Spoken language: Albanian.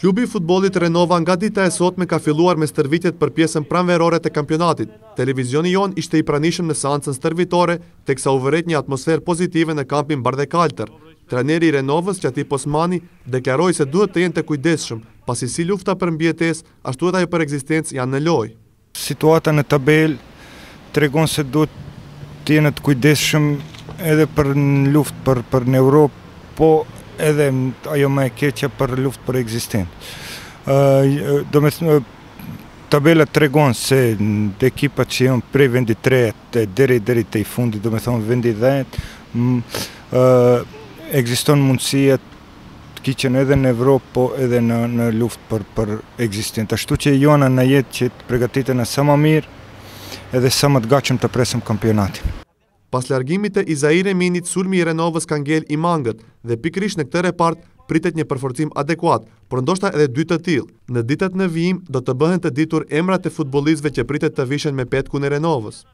Klubi i futbollit Renova nga dita e sotme ka filluar me stërvitjet për pjesën pranverore të kampionatit. Televizioni jon ishte i pranishëm në seancën stërvitore, teksa u vëret një atmosferë pozitive në kampin Bardhe Kaltër. Trajneri i Renovës, Qatip Osmani, deklaroi se duhet të jenë të kujdesshëm, pasi si lufta për mbijetesë, ashtu edhe ajo për ekzistencë janë në lojë. Situata në tabel tregon se duhet të jenë të kujdesshëm edhe për në luftë për në Europë, po edhe ajo më e keqja për luftë për ekzistencë. Tabela tregon se ekipat që janë prej vendit 3 deri te i fundit, do me thonë vendi 10, ekziston mundësia të kiqen edhe në Evropë, po edhe në luftë për ekzistencë. Ashtu që jona në jetë që të përgatitena sa më mirë edhe sa më të gatshëm të presim kampionatin. Pas largimit të Izair Eminit, sulmi i Renovës ka ngel i mangët dhe pikërisht në këtë repart pritet një përforcim adekuat, por ndoshta edhe dy të tillë. Në ditët në vijim do të bëhen të ditur emrat e futbollistëve që pritet të vishen me petkun e Renovës.